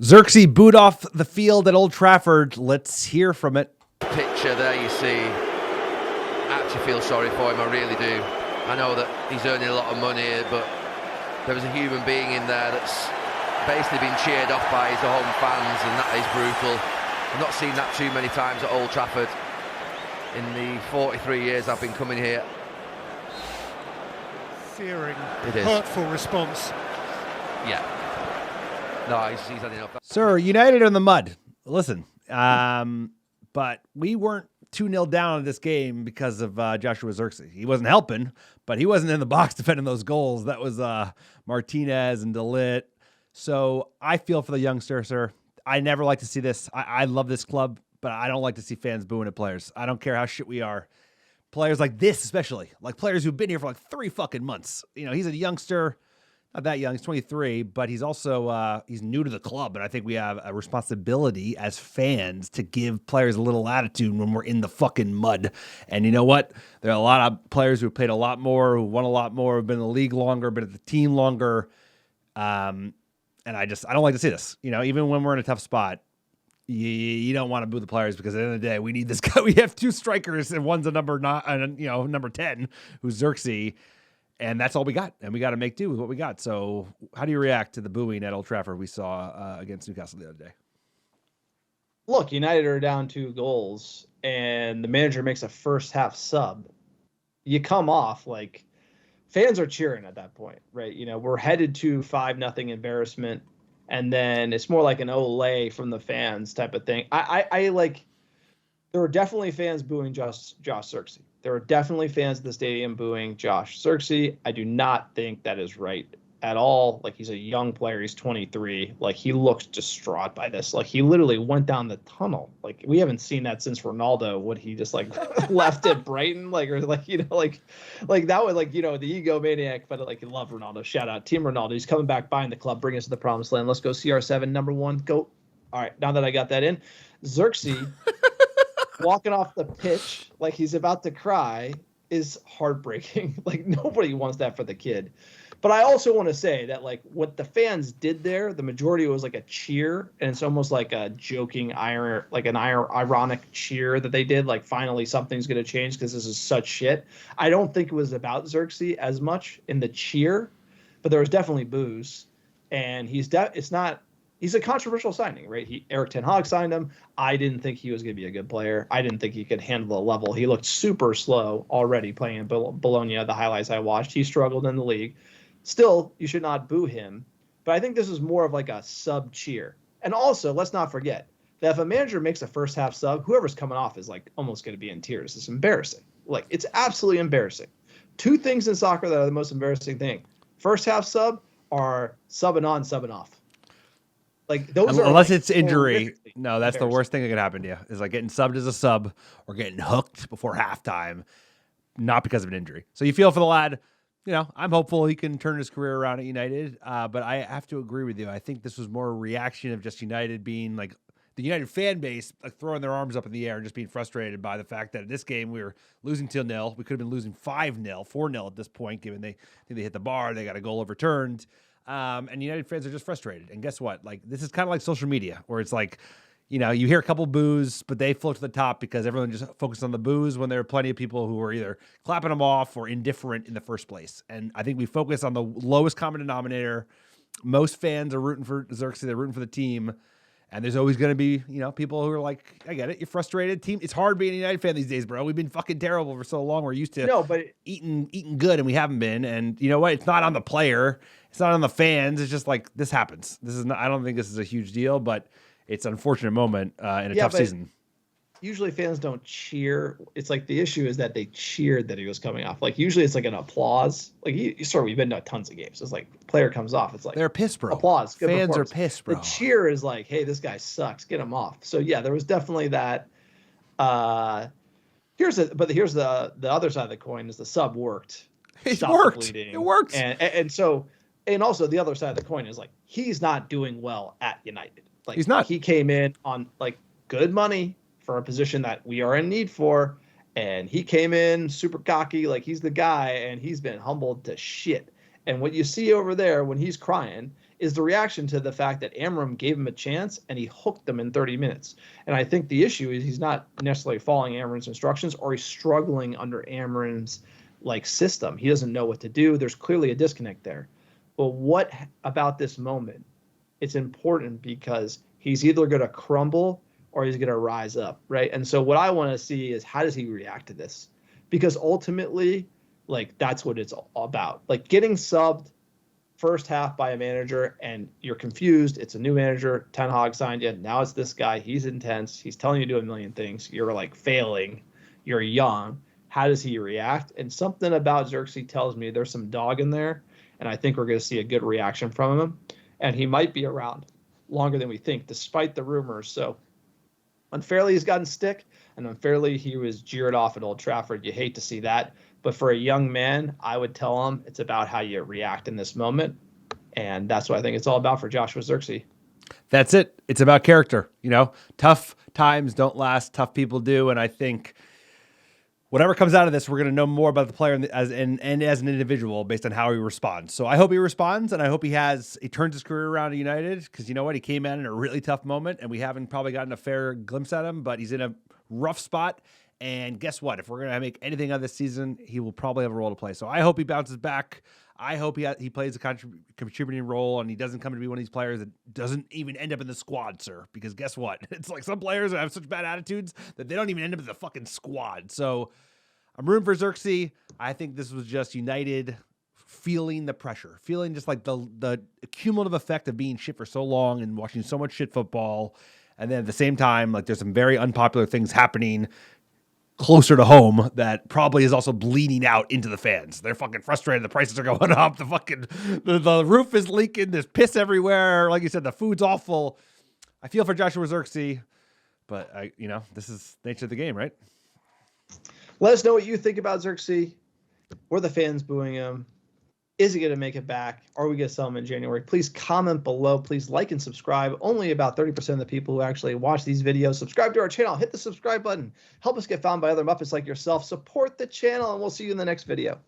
Zirkzee booed off the field at Old Trafford. Let's hear from it. Picture there you see. I actually feel sorry for him, I really do. I know that he's earning a lot of money, but there was a human being in there that's basically been cheered off by his home fans, and that is brutal. I've not seen that too many times at Old Trafford in the 43 years I've been coming here. Fearing, hurtful response. Yeah. No, he's had enough. Sir, United in the mud. Listen, but we weren't 2-0 down in this game because of Joshua Zirkzee. He wasn't helping, but he wasn't in the box defending those goals. That was Martinez and DeLitt. So I feel for the youngster, sir. I never like to see this. I love this club, but I don't like to see fans booing at players. I don't care how shit we are. Players like this, especially, like players who've been here for like 3 fucking months. You know, he's a youngster. Not that young, he's 23, but he's also he's new to the club, and I think we have a responsibility as fans to give players a little attitude when we're in the fucking mud. And you know what? There are a lot of players who played a lot more, who won a lot more, who've been in the league longer, been at the team longer. And I don't like to see this. You know, even when we're in a tough spot, you don't want to boo the players because at the end of the day, we need this guy. We have 2 strikers, and one's a number 10, who's Zirkzee. And that's all we got. And we got to make do with what we got. So how do you react to the booing at Old Trafford we saw against Newcastle the other day? Look, United are down 2 goals, and the manager makes a first half sub. You come off, like, fans are cheering at that point, right? You know, we're headed to 5-0 embarrassment, and then it's more like an Olay from the fans type of thing. I like, there were definitely fans booing Josh Zirkzee. There are definitely fans at the stadium booing Josh Zirkzee. I do not think that is right at all. Like, he's a young player. He's 23. Like, he looks distraught by this. Like, he literally went down the tunnel. Like, we haven't seen that since Ronaldo when he just, like, left at Brighton. Like, or, like, you know, like that was, like, you know, the egomaniac, but, like, you love Ronaldo. Shout out. Team Ronaldo. He's coming back, buying the club, bringing us to the promised land. Let's go CR7, number 1. Go. All right, now that I got that in. Zirkzee walking off the pitch like he's about to cry is heartbreaking. Like, nobody wants that for the kid. But I also want to say that, like, what the fans did there, the majority was like a cheer, and it's almost like a joking ironic cheer that they did. Like, finally something's going to change because this is such shit. I don't think it was about Zirkzee as much in the cheer, but there was definitely boos, and he's a controversial signing, right? Eric Ten Hag signed him. I didn't think he was going to be a good player. I didn't think he could handle the level. He looked super slow already playing in Bologna, the highlights I watched. He struggled in the league. Still, you should not boo him. But I think this is more of like a sub cheer. And also, let's not forget that if a manager makes a first half sub, whoever's coming off is like almost going to be in tears. It's embarrassing. Like, it's absolutely embarrassing. 2 things in soccer that are the most embarrassing thing. First half sub are subbing on, subbing off. Like, those are, unless like, it's injury. No, that's the worst thing that could happen to you, is like getting subbed as a sub or getting hooked before halftime, not because of an injury. So you feel for the lad. You know, I'm hopeful he can turn his career around at United, but I have to agree with you. I think this was more a reaction of just United being, like, the United fan base, like, throwing their arms up in the air and just being frustrated by the fact that in this game we were losing 2-0. We could have been losing 5-0, 4-0 at this point, given they hit the bar, they got a goal overturned. And United fans are just frustrated. And guess what? Like, this is kind of like social media, where it's like, you know, you hear a couple boos, but they float to the top because everyone just focused on the boos when there are plenty of people who are either clapping them off or indifferent in the first place. And I think we focus on the lowest common denominator. Most fans are rooting for Zirkzee. They're rooting for the team. And there's always going to be, you know, people who are like, I get it. You're frustrated. Team. It's hard being a United fan these days, bro. We've been fucking terrible for so long. We're used to eating good, and we haven't been. And you know what? It's not on the player. It's not on the fans. It's just like, this happens. This is not, I don't think this is a huge deal, but it's an unfortunate moment in a tough season. Usually fans don't cheer. It's like, the issue is that they cheered that he was coming off. Like, usually it's like an applause. Like, we've been to tons of games. It's like, player comes off. It's like, they're pissed, bro. Applause. Fans are pissed, bro. The cheer is like, hey, this guy sucks. Get him off. So yeah, there was definitely that. Here's the other side of the coin is the sub worked. It worked. It worked. And also the other side of the coin is, like, he's not doing well at United. Like, he's not. He came in on, like, good money for a position that we are in need for, and he came in super cocky, like he's the guy, and he's been humbled to shit. And what you see over there when he's crying is the reaction to the fact that Amorim gave him a chance and he hooked them in 30 minutes. And I think the issue is he's not necessarily following Amorim's instructions, or he's struggling under Amorim's system. He doesn't know what to do. There's clearly a disconnect there. But what about this moment? It's important because he's either going to crumble or he's going to rise up, right? And so what I want to see is, how does he react to this? Because ultimately, that's what it's all about. Getting subbed first half by a manager and you're confused. It's a new manager. Ten Hag signed you. Now it's this guy. He's intense. He's telling you to do a million things. You're failing. You're young. How does he react? And something about Zirkzee tells me there's some dog in there, and I think we're going to see a good reaction from him. And he might be around longer than we think, despite the rumors. So unfairly, he's gotten stick, and unfairly, he was jeered off at Old Trafford. You hate to see that. But for a young man, I would tell him it's about how you react in this moment. And that's what I think it's all about for Joshua Zirkzee. That's it. It's about character. Tough times don't last. Tough people do. And I think whatever comes out of this, we're going to know more about the player as an individual based on how he responds. So I hope he responds, and I hope he turns his career around at United, because you know what? He came in a really tough moment, and we haven't probably gotten a fair glimpse at him, but he's in a rough spot. And guess what? If we're going to make anything of this season, he will probably have a role to play. So I hope he bounces back. I hope he plays a contributing role, and he doesn't come to be one of these players that doesn't even end up in the squad, sir. Because guess what? It's some players that have such bad attitudes that they don't even end up in the fucking squad. So I'm rooting for Zirkzee. I think this was just United feeling the pressure, feeling just the cumulative effect of being shit for so long and watching so much shit football. And then at the same time, there's some very unpopular things happening closer to home that probably is also bleeding out into the fans. They're fucking frustrated. The prices are going up. The roof is leaking. There's piss everywhere. Like you said, the food's awful. I feel for Joshua Zirkzee, but this is the nature of the game, right? Let us know what you think about Zirkzee. Were the fans booing him? Is he going to make it back? Are we going to sell him in January? Please comment below. Please like and subscribe. Only about 30% of the people who actually watch these videos subscribe to our channel. Hit the subscribe button. Help us get found by other Muppets like yourself. Support the channel, and we'll see you in the next video.